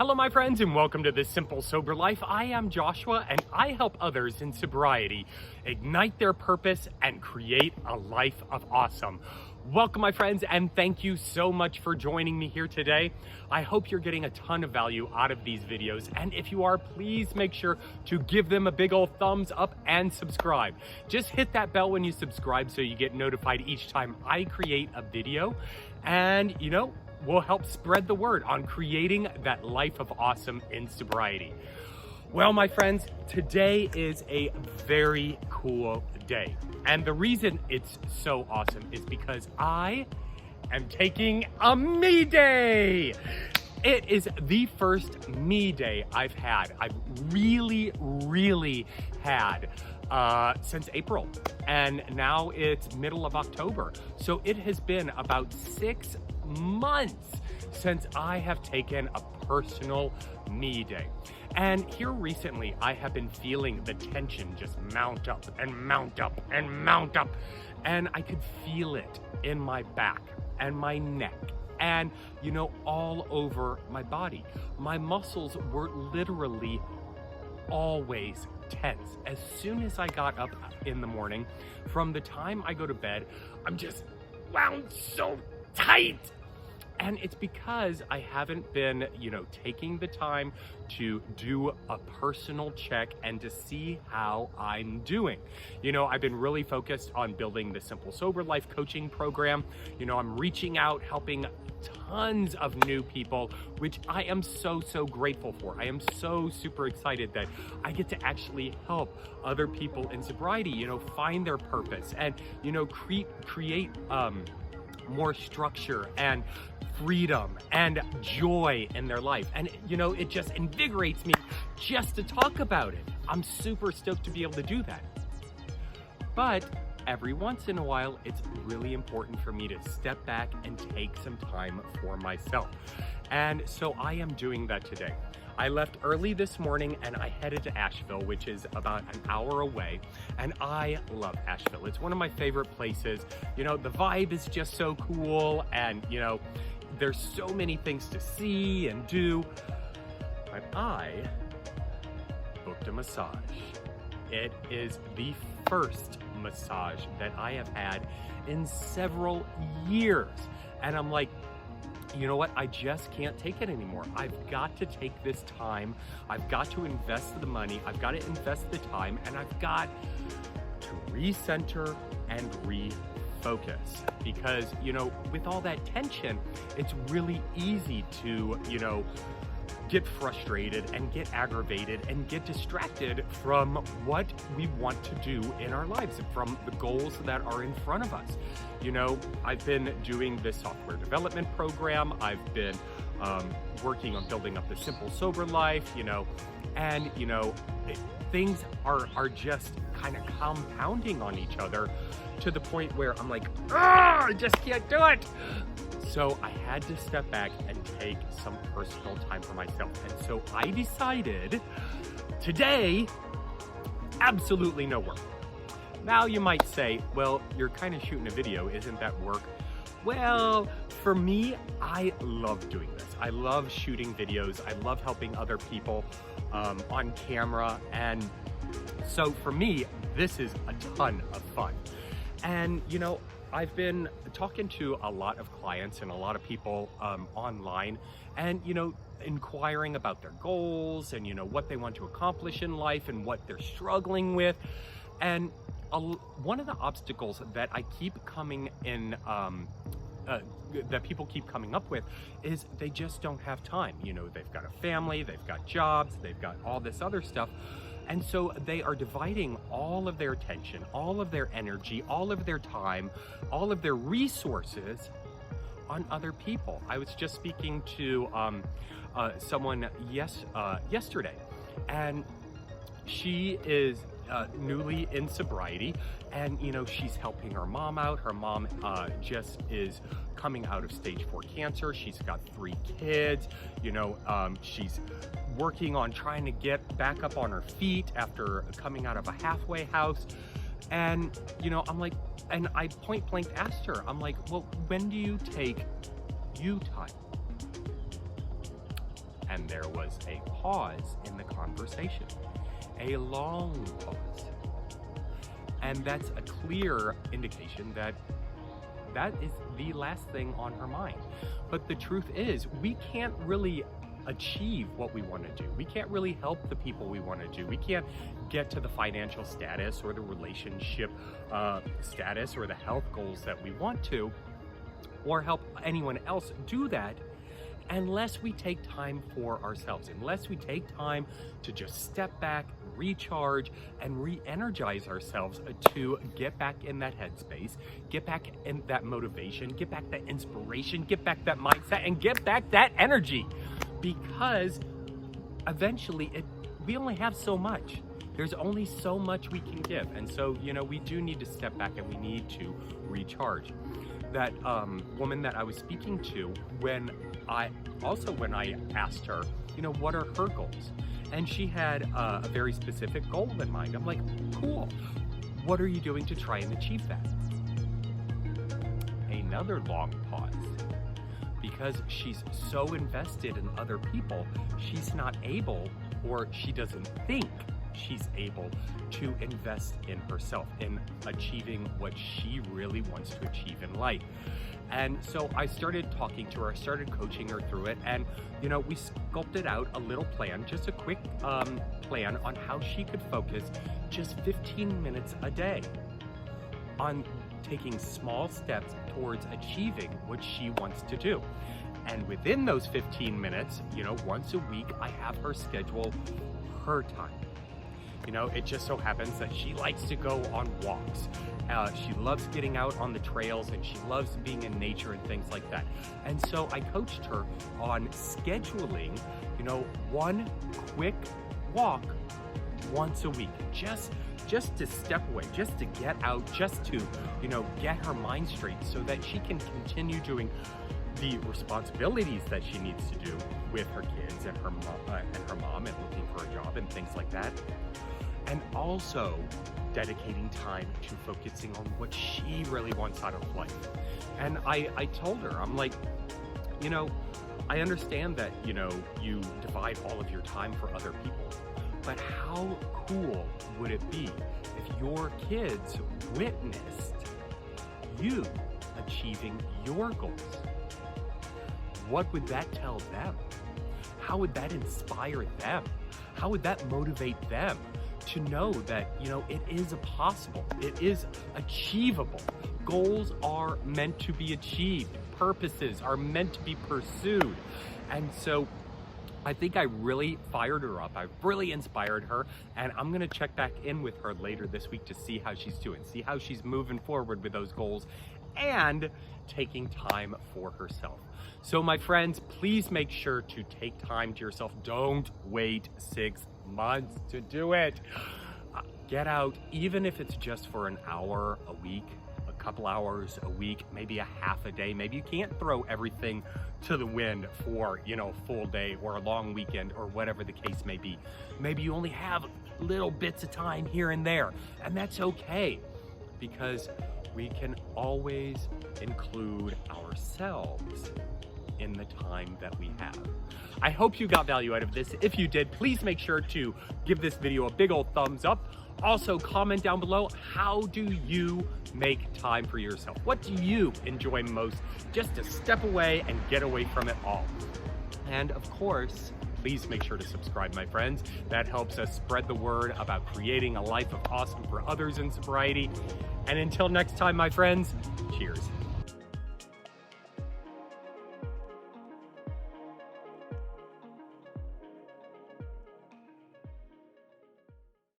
Hello my friends and welcome to This Simple Sober Life. I am Joshua and I help others in sobriety ignite their purpose and create a life of awesome. Welcome my friends and thank you so much for joining me here today. I hope you're getting a ton of value out of these videos, and if you are, please make sure to give them a big old thumbs up and subscribe. Just hit that bell when you subscribe so you get notified each time I create a video, and we'll help spread the word on creating that life of awesome in sobriety. Well, my friends, today is a very cool day. And the reason it's so awesome is because I am taking a me day. It is the first me day I've had. I've really had since April. And now it's middle of October. So it has been about 6 months since I have taken a personal me day. And here recently, I have been feeling the tension just mount up and mount up and mount up. And I could feel it in my back and my neck and, all over my body. My muscles were literally always tense. As soon as I got up in the morning, from the time I go to bed, I'm just wound so tight. And it's because I haven't been, taking the time to do a personal check and to see how I'm doing. I've been really focused on building the Simple Sober Life coaching program. I'm reaching out, helping tons of new people, which I am so grateful for. I am so super excited that I get to actually help other people in sobriety, find their purpose and, create more structure and freedom and joy in their life. And it just invigorates me just to talk about it. I'm super stoked to be able to do that. But every once in a while, it's really important for me to step back and take some time for myself. And so I am doing that today. I left early this morning and I headed to Asheville, which is about an hour away. And I love Asheville. It's one of my favorite places. The vibe is just so cool. And, there's so many things to see and do. But I booked a massage. It is the first massage that I have had in several years. And I'm like, you know what? I just can't take it anymore. I've got to take this time. I've got to invest the money. I've got to invest the time, and I've got to recenter and refocus. Because, with all that tension, it's really easy to, get frustrated and get aggravated and get distracted from what we want to do in our lives and from the goals that are in front of us. I've been doing this software development program. I've been working on building up the Simple Sober Life, and things are just kind of compounding on each other to the point where I'm like, I just can't do it. So I had to step back and take some personal time for myself. And so I decided today, absolutely no work. Now you might say, well, you're kind of shooting a video. Isn't that work? Well, for me, I love doing this. I love shooting videos. I love helping other people on camera. And so for me, this is a ton of fun. And, I've been talking to a lot of clients and a lot of people online and, inquiring about their goals and, what they want to accomplish in life and what they're struggling with. And one of the obstacles that I keep coming in, that people keep coming up with is they just don't have time. They've got a family, they've got jobs, they've got all this other stuff. And so they are dividing all of their attention, all of their energy, all of their time, all of their resources on other people. I was just speaking to someone yesterday, and she is newly in sobriety, and she's helping her mom out. Her mom just is coming out of stage 4 cancer. She's got 3 kids. She's working on trying to get back up on her feet after coming out of a halfway house. And I'm like, and I point blank asked her, I'm like, well, when do you take you time? and there was a pause in the conversation, a long pause. And that's a clear indication that that is the last thing on her mind. But the truth is, we can't really achieve what we want to do. We can't really help the people we want to do. We can't get to the financial status or the relationship status or the health goals that we want to, or help anyone else do that, unless we take time for ourselves, unless we take time to just step back, recharge, and re-energize ourselves to get back in that headspace, get back in that motivation, get back that inspiration, get back that mindset, and get back that energy. Because eventually we only have so much. There's only so much we can give. And so, we do need to step back and we need to recharge. That woman that I was speaking to, when I asked her, what are her goals? And she had a very specific goal in mind. I'm like, cool. What are you doing to try and achieve that? Another long pause. Because she's so invested in other people, she's not able, or she doesn't think she's able to invest in herself, in achieving what she really wants to achieve in life. And so I started talking to her, I started coaching her through it, and we sculpted out a little plan, just a quick plan on how she could focus just 15 minutes a day on taking small steps towards achieving what she wants to do. And within those 15 minutes, once a week, I have her schedule her time. It just so happens that she likes to go on walks. She loves getting out on the trails, and she loves being in nature and things like that. And so I coached her on scheduling, one quick walk once a week, just to step away, just to get out, just to, get her mind straight so that she can continue doing the responsibilities that she needs to do with her kids and her mom and looking for a job and things like that. And also dedicating time to focusing on what she really wants out of life. And I told her, I'm like, I understand that, you divide all of your time for other people, but how cool would it be if your kids witnessed you achieving your goals? What would that tell them? How would that inspire them? How would that motivate them to know that, it is possible, it is achievable. Goals are meant to be achieved. Purposes are meant to be pursued. And so I think I really fired her up. I really inspired her, and I'm gonna check back in with her later this week to see how she's doing, see how she's moving forward with those goals and taking time for herself. So my friends, please make sure to take time to yourself. Don't wait 6 months to do it. Get out, even if it's just for an hour a week, a couple hours a week, maybe a half a day. Maybe you can't throw everything to the wind for, a full day or a long weekend or whatever the case may be. Maybe you only have little bits of time here and there, and that's okay, because we can always include ourselves in the time that we have. I hope you got value out of this. If you did, please make sure to give this video a big old thumbs up. Also, comment down below, how do you make time for yourself? What do you enjoy most, just to step away and get away from it all? And of course, please make sure to subscribe, my friends. That helps us spread the word about creating a life of awesome for others in sobriety. And until next time, my friends, cheers.